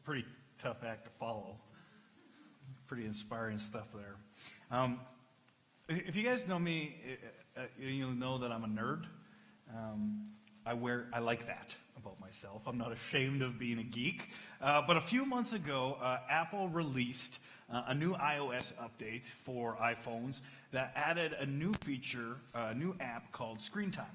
pretty tough act to follow. Pretty inspiring stuff there. If you guys know me, you'll know that I'm a nerd. I like that about myself. I'm not ashamed of being a geek. But a few months ago, Apple released a new iOS update for iPhones that added a new feature, a new app called Screen Time.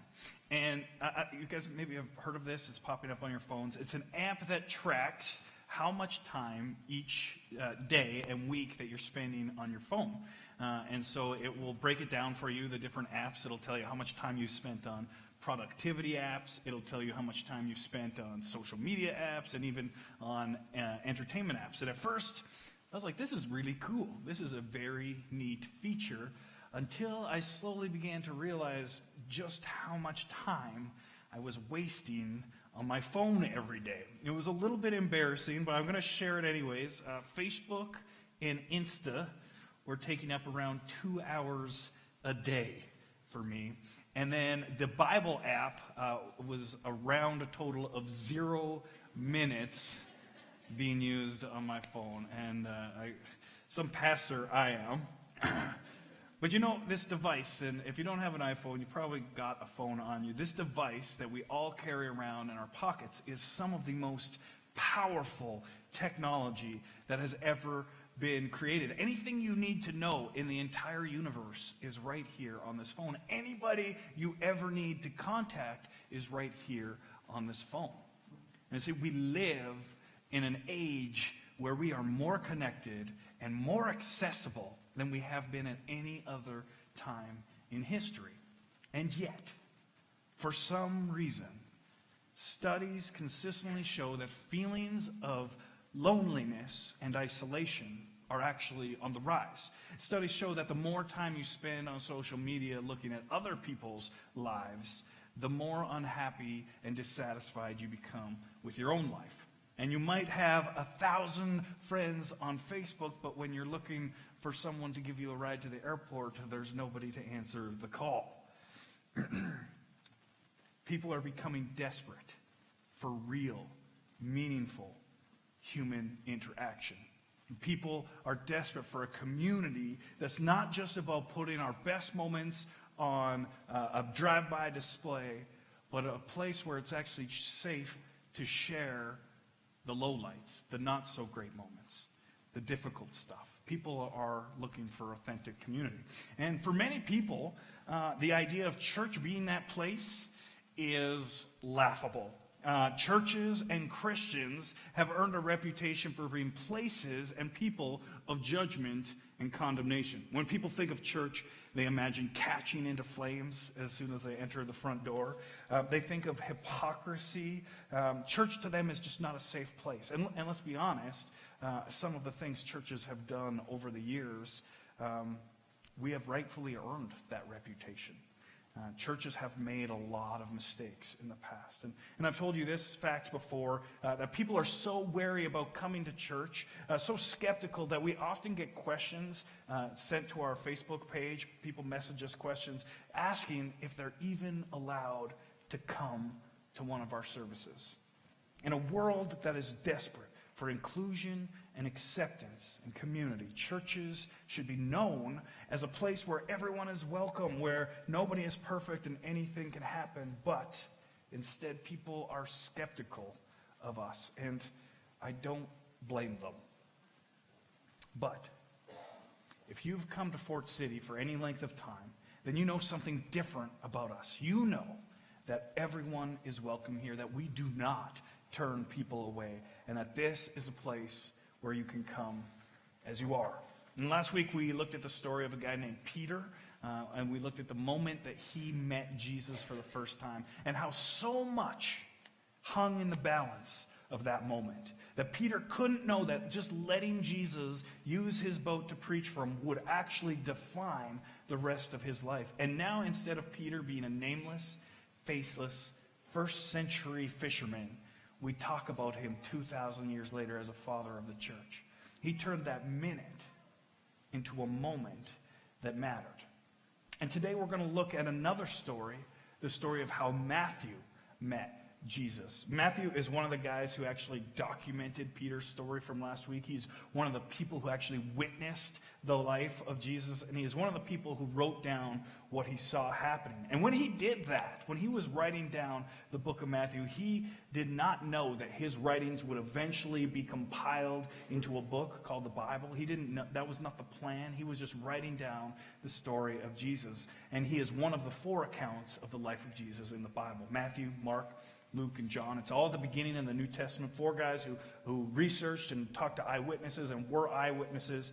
And you guys maybe have heard of this. It's popping up on your phones. It's an app that tracks how much time each day and week that you're spending on your phone. And so it will break it down for you, the different apps. It'll tell you how much time you spent on productivity apps. It'll tell you how much time you've spent on social media apps and even on entertainment apps. And at first, I was like, this is really cool. This is a very neat feature, until I slowly began to realize just how much time I was wasting on my phone every day. It was a little bit embarrassing, but I'm going to share it anyways. Facebook and Insta were taking up around 2 hours a day for me. And then the Bible app was around a total of 0 minutes being used on my phone. And some pastor I am. But you know, this device, and if you don't have an iPhone, you probably got a phone on you. This device that we all carry around in our pockets is some of the most powerful technology that has ever been created. Anything you need to know in the entire universe is right here on this phone. Anybody you ever need to contact is right here on this phone. And see, we live in an age where we are more connected and more accessible than we have been at any other time in history. And yet, for some reason, studies consistently show that feelings of loneliness and isolation are actually on the rise. Studies show that the more time you spend on social media looking at other people's lives, the more unhappy and dissatisfied you become with your own life. And you might have 1,000 friends on Facebook, but when you're looking for someone to give you a ride to the airport, there's nobody to answer the call. People are becoming desperate for real, meaningful human interaction. People are desperate for a community that's not just about putting our best moments on a drive-by display, but a place where it's actually safe to share the lowlights, the not-so-great moments, the difficult stuff. People are looking for authentic community. And for many people, the idea of church being that place is laughable. Churches and Christians have earned a reputation for being places and people of judgment and condemnation. When people think of church, they imagine catching into flames as soon as they enter the front door. They think of hypocrisy. Church to them is just not a safe place. And let's be honest, some of the things churches have done over the years, we have rightfully earned that reputation. Churches have made a lot of mistakes in the past. And I've told you this fact before, that people are so wary about coming to church, so skeptical that we often get questions sent to our Facebook page. People message us questions asking if they're even allowed to come to one of our services. In a world that is desperate for inclusion and acceptance and community, churches should be known as a place where everyone is welcome, where nobody is perfect and anything can happen, but instead people are skeptical of us, and I don't blame them. But if you've come to Fort City for any length of time, then you know something different about us. You know that everyone is welcome here, that we do not turn people away, and that this is a place where you can come as you are. And last week we looked at the story of a guy named Peter, and we looked at the moment that he met Jesus for the first time, and how so much hung in the balance of that moment. That Peter couldn't know that just letting Jesus use his boat to preach for him would actually define the rest of his life. And now, instead of Peter being a nameless, faceless, first-century fisherman, we talk about him 2,000 years later as a father of the church. He turned that minute into a moment that mattered. And today we're going to look at another story, the story of how Matthew met Jesus. Matthew is one of the guys who actually documented Peter's story from last week. He's one of the people who actually witnessed the life of Jesus, and he is one of the people who wrote down what he saw happening. And when he did that, when he was writing down the book of Matthew, he did not know that his writings would eventually be compiled into a book called the Bible. He didn't know, that was not the plan. He was just writing down the story of Jesus. And he is one of the 4 accounts of the life of Jesus in the Bible: Matthew, Mark, Luke, and John. It's all at the beginning in the New Testament. 4 guys who researched and talked to eyewitnesses and were eyewitnesses.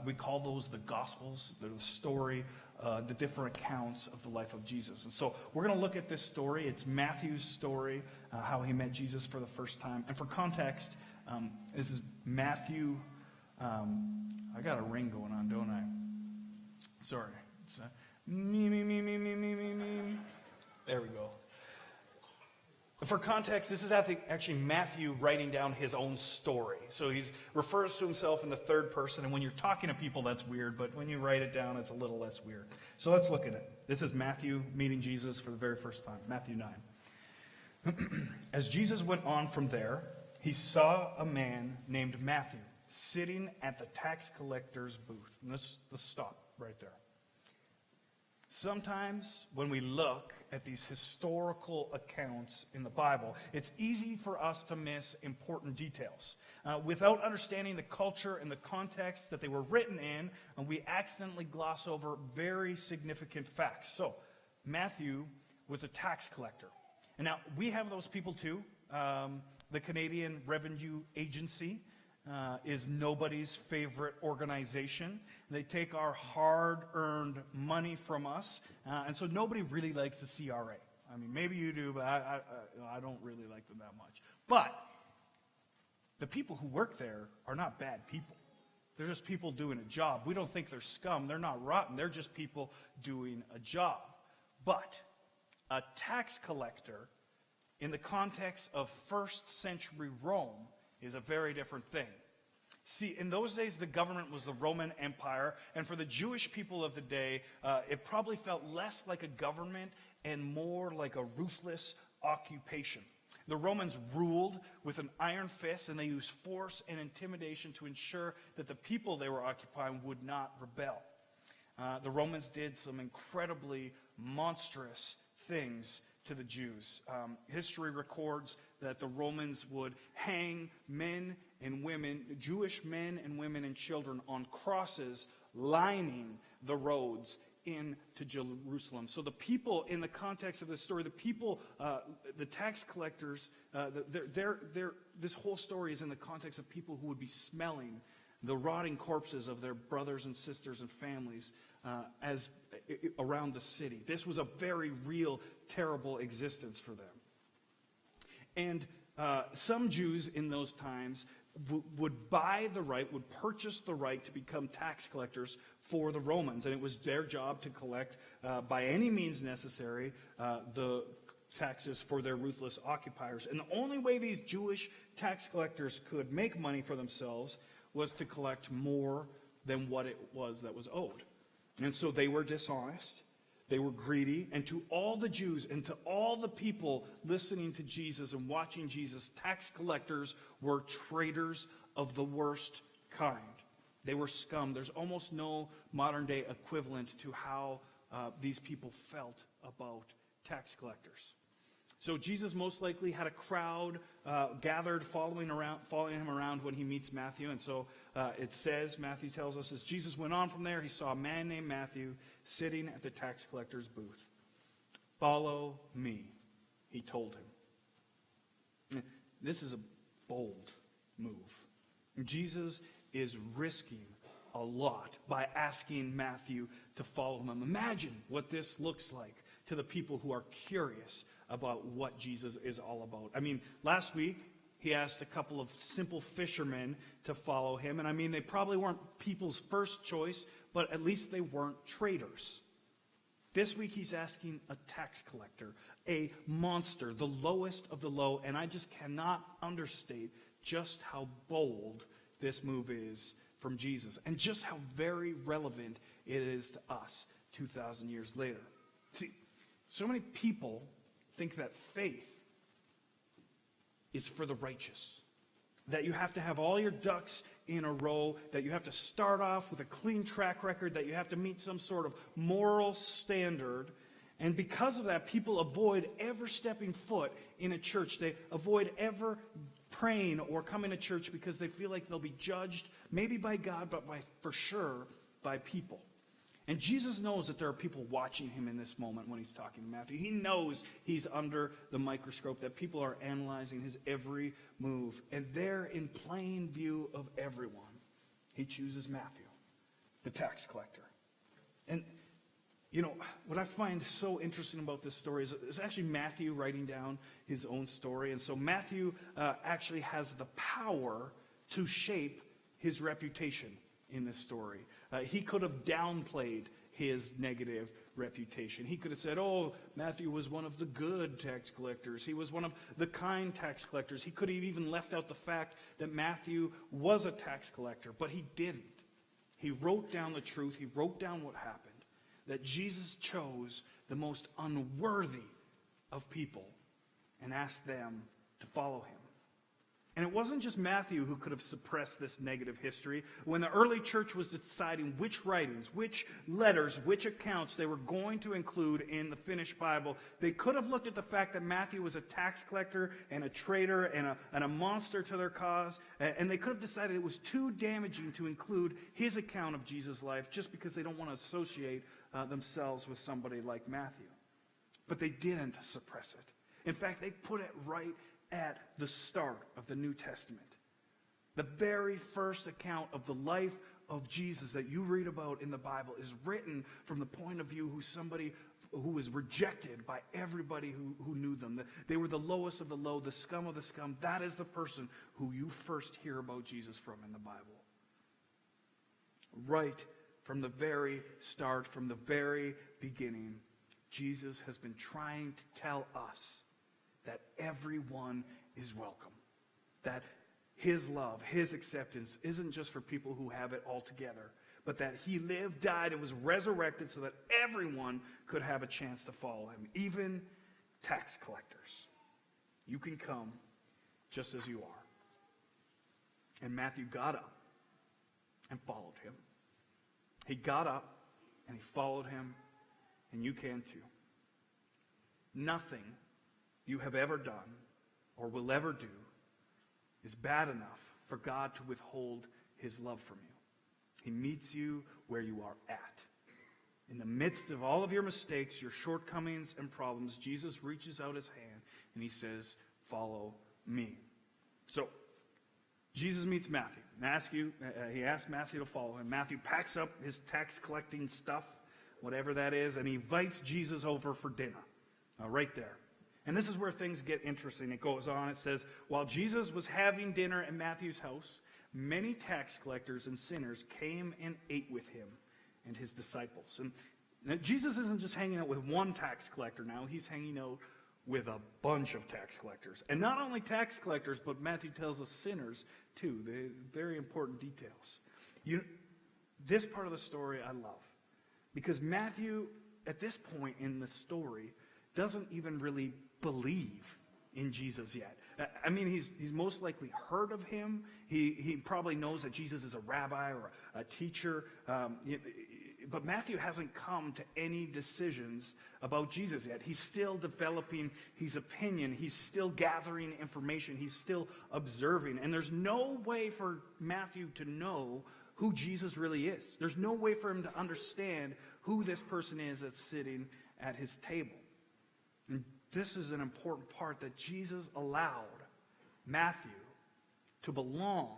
We call those the Gospels, the story, the different accounts of the life of Jesus. And so we're going to look at this story. It's Matthew's story, how he met Jesus for the first time. And for context, this is Matthew. I got a ring going on, don't I? Sorry. It's me. There we go. For context, this is actually Matthew writing down his own story. So he refers to himself in the third person, and when you're talking to people, that's weird, but when you write it down, it's a little less weird. So let's look at it. This is Matthew meeting Jesus for the very first time, Matthew 9. As Jesus went on from there, he saw a man named Matthew sitting at the tax collector's booth. And let's stop right there. Sometimes when we look at these historical accounts in the Bible, it's easy for us to miss important details. Without understanding the culture and the context that they were written in, we accidentally gloss over very significant facts. So, Matthew was a tax collector. And now, we have those people too. The Canadian Revenue Agency is nobody's favorite organization. They take our hard-earned money from us, and so nobody really likes the CRA. I mean, maybe you do, but I don't really like them that much. But the people who work there are not bad people. They're just people doing a job. We don't think they're scum. They're not rotten. They're just people doing a job. But a tax collector, in the context of first century Rome, is a very different thing. See, in those days, the government was the Roman Empire, and for the Jewish people of the day, it probably felt less like a government and more like a ruthless occupation. The Romans ruled with an iron fist, and they used force and intimidation to ensure that the people they were occupying would not rebel. The Romans did some incredibly monstrous things to the Jews. History records that the Romans would hang men and women, Jewish men and women and children, on crosses lining the roads into Jerusalem. So the people, in the context of this story, the people, the tax collectors, this whole story is in the context of people who would be smelling the rotting corpses of their brothers and sisters and families around the city. This was a very real, terrible existence for them. And some Jews in those times would buy the right, would purchase the right to become tax collectors for the Romans. And it was their job to collect, by any means necessary, the taxes for their ruthless occupiers. And the only way these Jewish tax collectors could make money for themselves was to collect more than what it was that was owed. And so they were dishonest. They were greedy, and to all the Jews and to all the people listening to Jesus and watching Jesus, tax collectors were traitors of the worst kind. They were scum. There's almost no modern-day equivalent to how these people felt about tax collectors. So Jesus most likely had a crowd gathered following him around when he meets Matthew. And so it says, Matthew tells us, as Jesus went on from there, he saw a man named Matthew sitting at the tax collector's booth. "Follow me," he told him. This is a bold move. Jesus is risking a lot by asking Matthew to follow him. Imagine what this looks like to the people who are curious about what Jesus is all about. I mean, last week, he asked a couple of simple fishermen to follow him. And I mean, they probably weren't people's first choice, but at least they weren't traitors. This week, he's asking a tax collector, a monster, the lowest of the low. And I just cannot understate just how bold this move is from Jesus, and just how very relevant it is to us 2,000 years later. See, so many people think that faith is for the righteous. That you have to have all your ducks in a row, that you have to start off with a clean track record, that you have to meet some sort of moral standard. And because of that, people avoid ever stepping foot in a church. They avoid ever praying or coming to church because they feel like they'll be judged, maybe by God, but for sure by people. And Jesus knows that there are people watching him in this moment when he's talking to Matthew. He knows he's under the microscope, that people are analyzing his every move. And there, in plain view of everyone, he chooses Matthew, the tax collector. And, you know, what I find so interesting about this story is actually Matthew writing down his own story. And so Matthew actually has the power to shape his reputation in this story. He could have downplayed his negative reputation. He could have said, oh, Matthew was one of the good tax collectors. He was one of the kind tax collectors. He could have even left out the fact that Matthew was a tax collector, but he didn't. He wrote down the truth. He wrote down what happened, that Jesus chose the most unworthy of people and asked them to follow him. And it wasn't just Matthew who could have suppressed this negative history. When the early church was deciding which writings, which letters, which accounts they were going to include in the finished Bible, they could have looked at the fact that Matthew was a tax collector and a traitor and a monster to their cause, and they could have decided it was too damaging to include his account of Jesus' life just because they don't want to associate themselves with somebody like Matthew. But they didn't suppress it. In fact, they put it right at the start of the New Testament. The very first account of the life of Jesus that you read about in the Bible is written from the point of view who somebody who was rejected by everybody who knew them. They were the lowest of the low, the scum of the scum. That is the person who you first hear about Jesus from in the Bible. Right from the very start, from the very beginning, Jesus has been trying to tell us that everyone is welcome. That his love, his acceptance isn't just for people who have it all together, but that he lived, died, and was resurrected so that everyone could have a chance to follow him, even tax collectors. You can come just as you are. And Matthew got up and followed him. He got up and he followed him, and you can too. Nothing you have ever done or will ever do is bad enough for God to withhold his love from you. He meets you where you are at. In the midst of all of your mistakes, your shortcomings and problems, Jesus reaches out his hand and he says, follow me. So, Jesus meets Matthew. He asks Matthew to follow him. Matthew packs up his tax collecting stuff, whatever that is, and he invites Jesus over for dinner. Right there. And this is where things get interesting. It goes on. It says, while Jesus was having dinner at Matthew's house, many tax collectors and sinners came and ate with him and his disciples. And Jesus isn't just hanging out with one tax collector now. He's hanging out with a bunch of tax collectors. And not only tax collectors, but Matthew tells us sinners too. They're very important details. This part of the story I love. Because Matthew, at this point in the story, doesn't even really believe in Jesus yet. I mean, he's most likely heard of him. He probably knows that Jesus is a rabbi or a teacher. But Matthew hasn't come to any decisions about Jesus yet. He's still developing his opinion. He's still gathering information. He's still observing. And there's no way for Matthew to know who Jesus really is. There's no way for him to understand who this person is that's sitting at his table. And this is an important part, that Jesus allowed Matthew to belong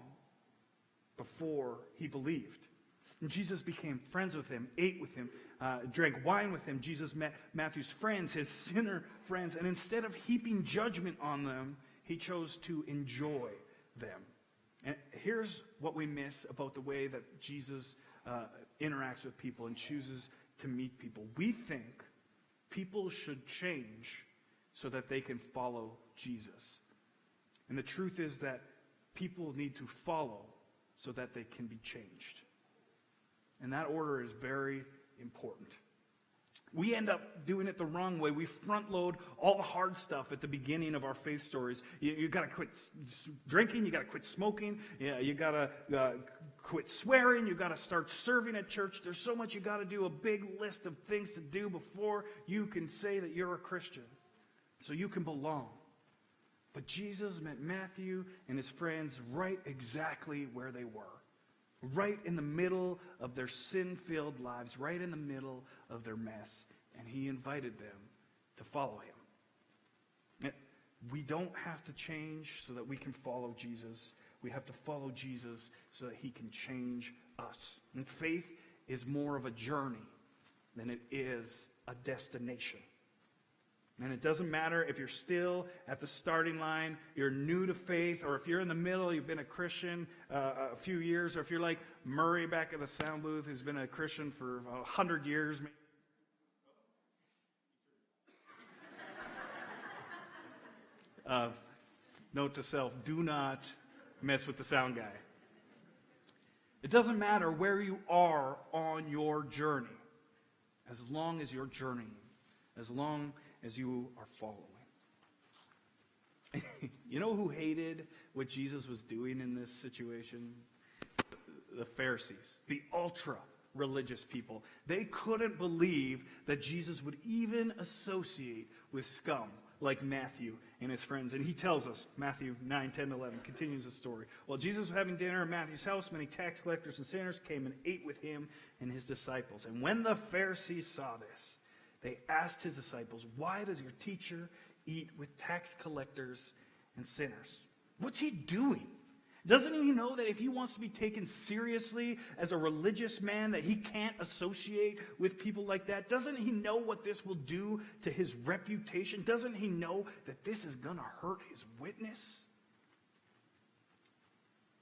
before he believed. And Jesus became friends with him, ate with him, drank wine with him. Jesus met Matthew's friends, his sinner friends, and instead of heaping judgment on them, he chose to enjoy them. And here's what we miss about the way that Jesus interacts with people and chooses to meet people. We think people should change so that they can follow Jesus. And the truth is that people need to follow so that they can be changed. And that order is very important. We end up doing it the wrong way. We front load all the hard stuff at the beginning of our faith stories. You got to quit drinking. You got to quit smoking. You got to quit swearing. You got to start serving at church. There's so much you got to do, a big list of things to do before you can say that you're a Christian, so you can belong. But Jesus met Matthew and his friends right exactly where they were. Right in the middle of their sin-filled lives, right in the middle of their mess. And he invited them to follow him. We don't have to change so that we can follow Jesus. We have to follow Jesus so that he can change us. And faith is more of a journey than it is a destination. And it doesn't matter if you're still at the starting line, you're new to faith, or if you're in the middle, you've been a Christian a few years, or if you're like Murray back at the sound booth, who's been a Christian for 100 years. Note to self, do not mess with the sound guy. It doesn't matter where you are on your journey, as long as you're journeying, as long as you are following. You know who hated what Jesus was doing in this situation? The Pharisees, the ultra-religious people. They couldn't believe that Jesus would even associate with scum like Matthew and his friends. And he tells us, Matthew 9, 10, 11, continues the story. While Jesus was having dinner at Matthew's house, many tax collectors and sinners came and ate with him and his disciples. And when the Pharisees saw this, they asked his disciples, "Why does your teacher eat with tax collectors and sinners?" What's he doing? Doesn't he know that if he wants to be taken seriously as a religious man, that he can't associate with people like that? Doesn't he know what this will do to his reputation? Doesn't he know that this is going to hurt his witness?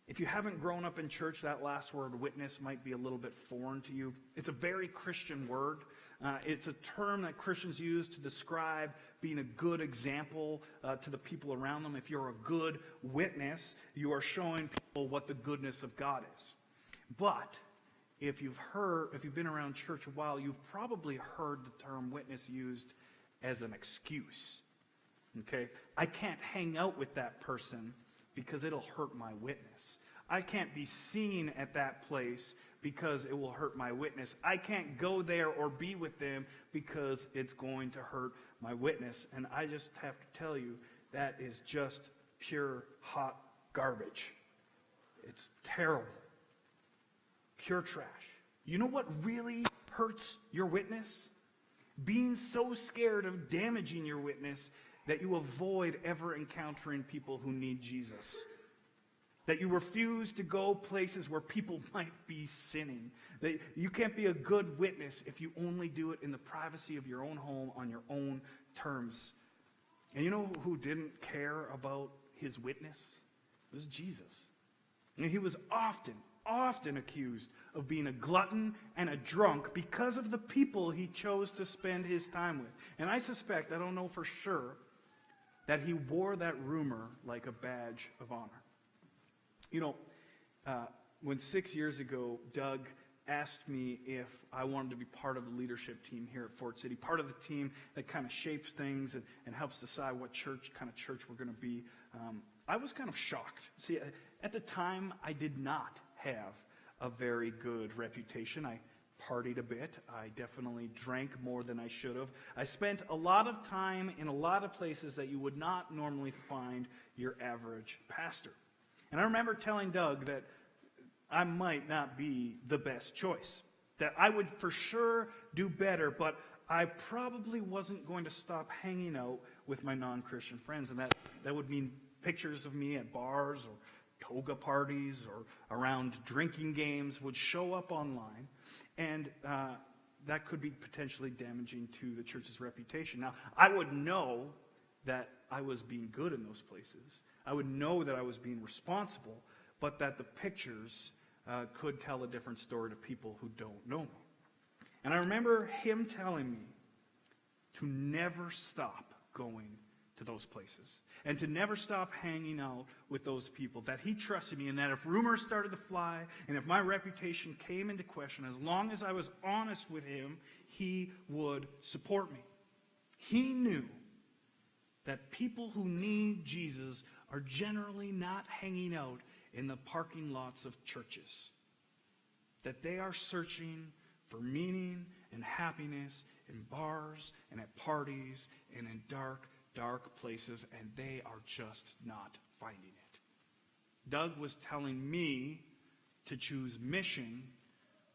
If you haven't grown up in church, that last word, witness, might be a little bit foreign to you. It's a very Christian word. It's a term that Christians use to describe being a good example to the people around them. If you're a good witness, you are showing people what the goodness of God is. But if you've been around church a while, you've probably heard the term witness used as an excuse. Okay? I can't hang out with that person because it'll hurt my witness. I can't be seen at that place because it will hurt my witness. I can't go there or be with them because it's going to hurt my witness. And I just have to tell you, that is just pure hot garbage. It's terrible. Pure trash. You know what really hurts your witness? Being so scared of damaging your witness that you avoid ever encountering people who need Jesus. That you refuse to go places where people might be sinning. That you can't be a good witness if you only do it in the privacy of your own home on your own terms. And you know who didn't care about his witness? It was Jesus. And he was often accused of being a glutton and a drunk because of the people he chose to spend his time with. And I suspect, I don't know for sure, that he wore that rumor like a badge of honor. You know, when 6 years ago, Doug asked me if I wanted to be part of the leadership team here at Fort City, part of the team that kind of shapes things and helps decide what kind of church we're going to be, I was kind of shocked. See, at the time, I did not have a very good reputation. I partied a bit. I definitely drank more than I should have. I spent a lot of time in a lot of places that you would not normally find your average pastor. And I remember telling Doug that I might not be the best choice, that I would for sure do better, but I probably wasn't going to stop hanging out with my non-Christian friends, and that would mean pictures of me at bars or toga parties or around drinking games would show up online, and that could be potentially damaging to the church's reputation. Now, I would know that I was being good in those places. I would know that I was being responsible, but that the pictures could tell a different story to people who don't know me. And I remember him telling me to never stop going to those places and to never stop hanging out with those people, that he trusted me, and that if rumors started to fly and if my reputation came into question, as long as I was honest with him, he would support me. He knew that people who need Jesus are generally not hanging out in the parking lots of churches, that they are searching for meaning and happiness in bars and at parties and in dark places, and they are just not finding it. Doug was telling me to choose mission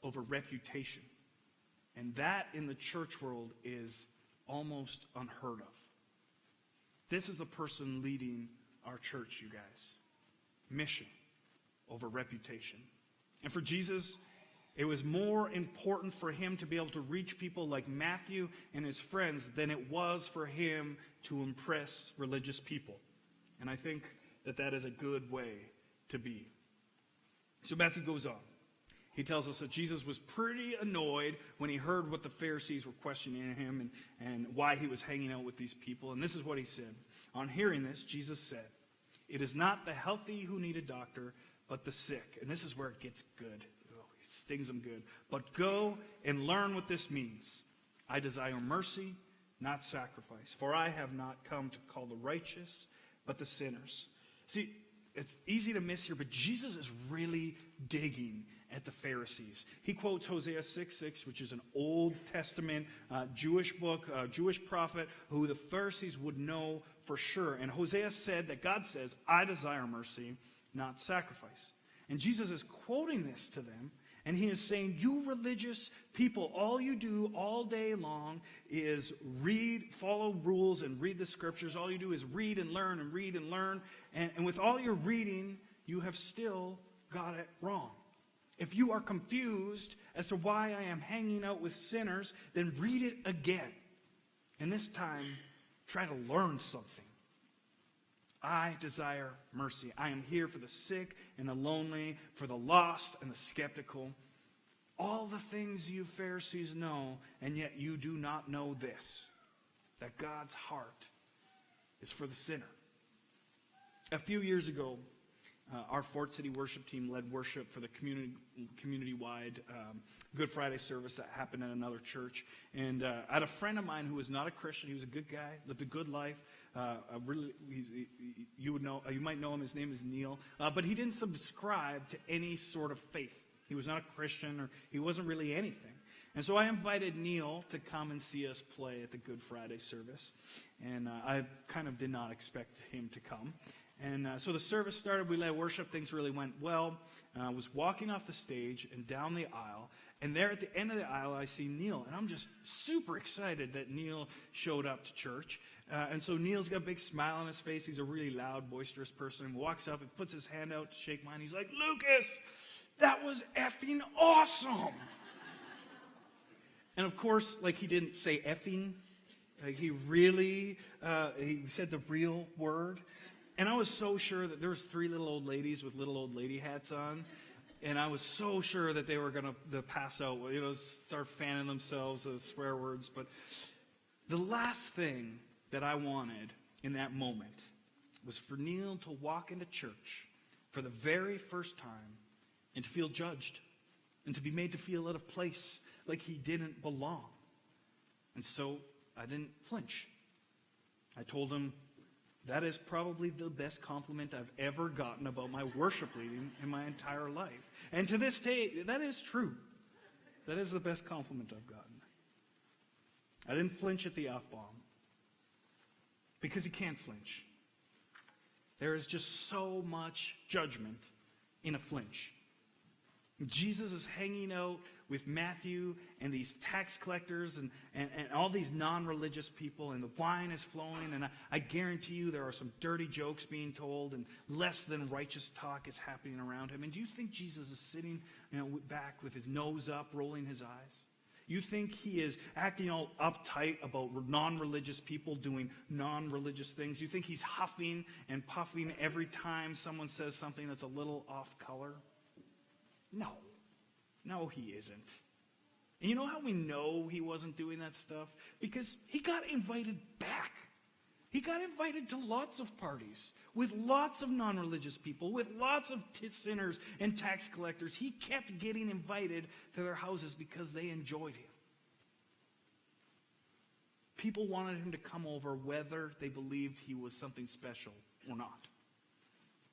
over reputation. And that in the church world is almost unheard of. This is the person leading our church, you guys. Mission over reputation. And for Jesus, it was more important for him to be able to reach people like Matthew and his friends than it was for him to impress religious people. And I think that that is a good way to be. So Matthew goes on. He tells us that Jesus was pretty annoyed when he heard what the Pharisees were questioning him and why he was hanging out with these people. And this is what he said. On hearing this, Jesus said, "It is not the healthy who need a doctor, but the sick." And this is where it gets good. Oh, it stings them good. "But go and learn what this means. I desire mercy, not sacrifice. For I have not come to call the righteous, but the sinners." See, it's easy to miss here, but Jesus is really digging at the Pharisees. He quotes Hosea 6:6, which is an Old Testament Jewish book, Jewish prophet, who the Pharisees would know for sure. And Hosea said that God says, "I desire mercy, not sacrifice." And Jesus is quoting this to them, and he is saying, you religious people, all you do all day long is follow rules and read the scriptures. All you do is read and learn and read and learn. And with all your reading, you have still got it wrong. If you are confused as to why I am hanging out with sinners, then read it again. And this time, try to learn something. I desire mercy. I am here for the sick and the lonely, for the lost and the skeptical. All the things you Pharisees know, and yet you do not know this, that God's heart is for the sinner. A few years ago, our Fort City worship team led worship for the community-wide Good Friday service that happened at another church. And I had a friend of mine who was not a Christian. He was a good guy, lived a good life. You might know him. His name is Neil. But he didn't subscribe to any sort of faith. He was not a Christian, or he wasn't really anything. And so I invited Neil to come and see us play at the Good Friday service. And I kind of did not expect him to come. And so the service started. We led worship. Things really went well. I was walking off the stage and down the aisle. And there at the end of the aisle, I see Neil. And I'm just super excited that Neil showed up to church. And so Neil's got a big smile on his face. He's a really loud, boisterous person. He walks up and puts his hand out to shake mine. He's like, "Lucas, that was effing awesome." And of course, like, he didn't say effing. Like, he said the real word. And I was so sure that there was 3 little old ladies with little old lady hats on. And I was so sure that they were going to pass out, start fanning themselves as swear words. But the last thing that I wanted in that moment was for Neil to walk into church for the very first time and to feel judged and to be made to feel out of place, like he didn't belong. And so I didn't flinch. I told him, that is probably the best compliment I've ever gotten about my worship leading in my entire life. And to this day, that is true. That is the best compliment I've gotten. I didn't flinch at the F-bomb, because you can't flinch. There is just so much judgment in a flinch. Jesus is hanging out with Matthew and these tax collectors and all these non-religious people, and the wine is flowing, and I guarantee you there are some dirty jokes being told, and less than righteous talk is happening around him. And do you think Jesus is sitting back with his nose up, rolling his eyes? You think he is acting all uptight about non-religious people doing non-religious things? You think he's huffing and puffing every time someone says something that's a little off color? No, he isn't. And you know how we know he wasn't doing that stuff? Because he got invited back. He got invited to lots of parties with lots of non-religious people, with lots of sinners and tax collectors. He kept getting invited to their houses because they enjoyed him. People wanted him to come over whether they believed he was something special or not.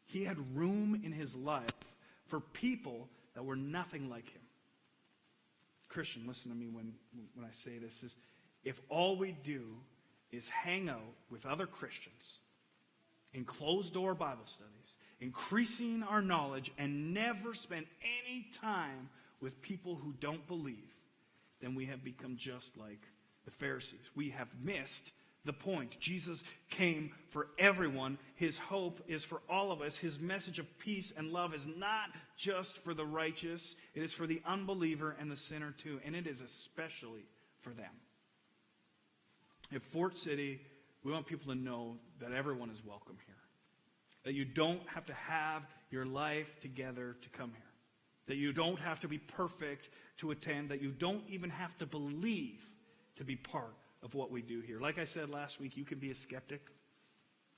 He had room in his life for people that were nothing like him. Christian, listen to me when I say this, is if all we do is hang out with other Christians in closed-door Bible studies, increasing our knowledge, and never spend any time with people who don't believe, then we have become just like the Pharisees. We have missed the point. Jesus came for everyone. His hope is for all of us. His message of peace and love is not just for the righteous. It is for the unbeliever and the sinner too. And it is especially for them. At Fort City, we want people to know that everyone is welcome here. That you don't have to have your life together to come here. That you don't have to be perfect to attend. That you don't even have to believe to be part of what we do here. Like I said last week, you can be a skeptic.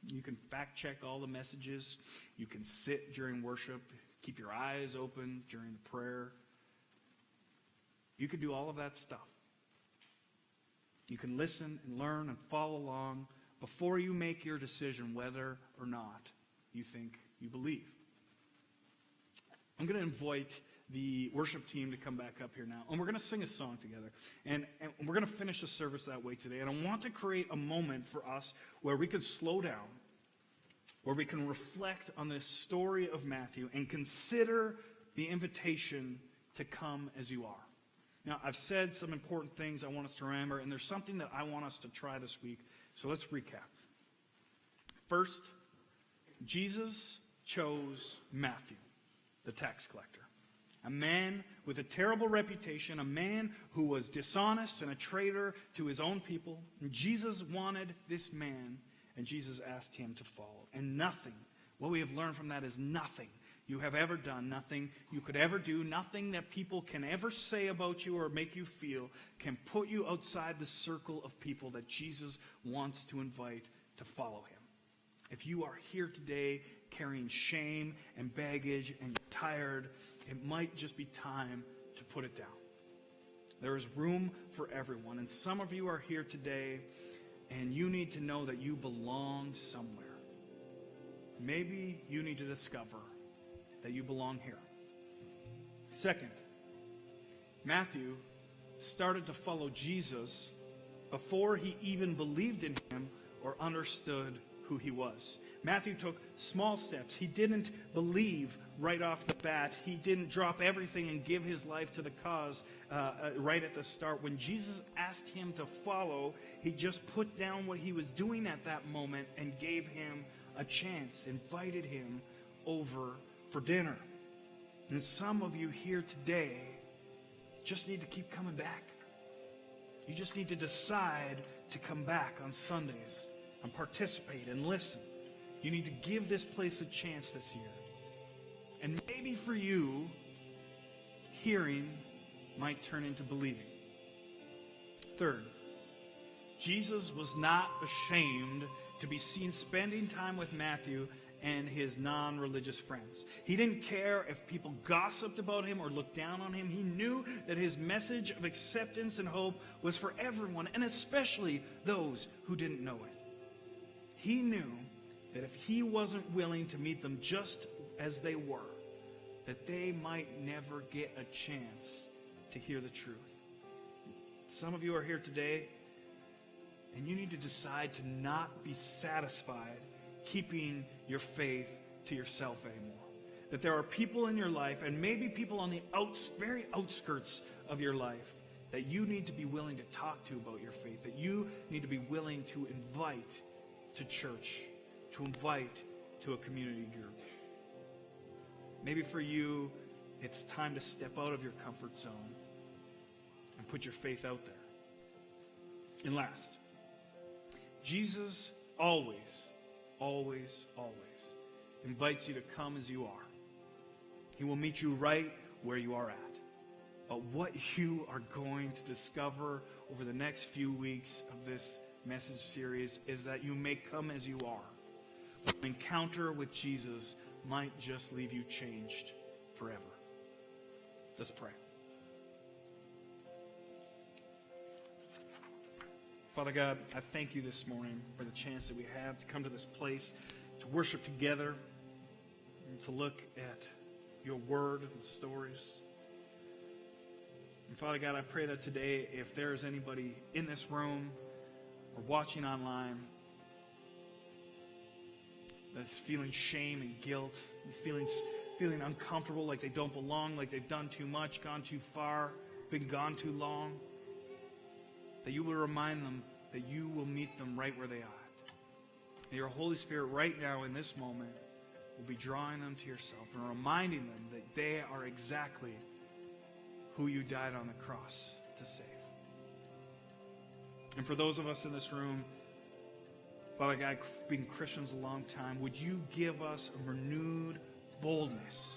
You can fact check all the messages. You can sit during worship. Keep your eyes open during the prayer. You can do all of that stuff. You can listen and learn and follow along before you make your decision whether or not you think you believe. I'm going to invite the worship team to come back up here now. And we're going to sing a song together. And we're going to finish the service that way today. And I want to create a moment for us where we can slow down, where we can reflect on this story of Matthew and consider the invitation to come as you are. Now, I've said some important things I want us to remember, and there's something that I want us to try this week. So let's recap. First, Jesus chose Matthew, the tax collector. A man with a terrible reputation, a man who was dishonest and a traitor to his own people. And Jesus wanted this man, and Jesus asked him to follow. And nothing, what we have learned from that is nothing you have ever done, nothing you could ever do, nothing that people can ever say about you or make you feel can put you outside the circle of people that Jesus wants to invite to follow him. If you are here today carrying shame and baggage and you're tired, it might just be time to put it down. There is room for everyone. And some of you are here today and you need to know that you belong somewhere. Maybe you need to discover that you belong here. Second, Matthew started to follow Jesus before he even believed in him or understood who he was. Matthew took small steps. He didn't believe right off the bat. He didn't drop everything and give his life to the cause right at the start. When Jesus asked him to follow, he just put down what he was doing at that moment and gave him a chance, invited him over for dinner. And some of you here today just need to keep coming back. You just need to decide to come back on Sundays and participate and listen. You need to give this place a chance this year. And maybe for you, hearing might turn into believing. Third, Jesus was not ashamed to be seen spending time with Matthew and his non-religious friends. He didn't care if people gossiped about him or looked down on him. He knew that his message of acceptance and hope was for everyone, and especially those who didn't know it. He knew that if he wasn't willing to meet them just as they were, that they might never get a chance to hear the truth. Some of you are here today, and you need to decide to not be satisfied keeping your faith to yourself anymore. That there are people in your life, and maybe people on the very outskirts of your life, that you need to be willing to talk to about your faith, that you need to be willing to invite to church, to invite to a community group. Maybe for you, it's time to step out of your comfort zone and put your faith out there. And last, Jesus always invites you to come as you are. He will meet you right where you are at. But what you are going to discover over the next few weeks of this message series is that you may come as you are. But an encounter with Jesus might just leave you changed forever. Let's pray. Father God, I thank you this morning for the chance that we have to come to this place, to worship together, and to look at your word and stories. And Father God, I pray that today, if there is anybody in this room or watching online that's feeling shame and guilt, and feeling uncomfortable, like they don't belong, like they've done too much, gone too far, been gone too long, that you will remind them that you will meet them right where they are. And your Holy Spirit right now in this moment will be drawing them to yourself and reminding them that they are exactly who you died on the cross to save. And for those of us in this room, Father God, being Christians a long time, would you give us a renewed boldness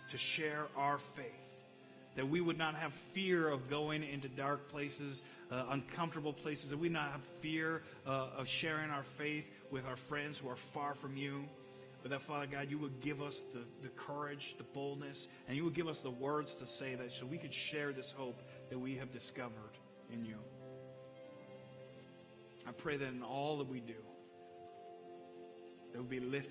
to share our faith? That we would not have fear of going into dark places, uncomfortable places, that we not have fear of sharing our faith with our friends who are far from you. But that, Father God, you would give us the courage, the boldness, and you would give us the words to say that so we could share this hope that we have discovered in you. I pray that in all that we do, that we'll be lifting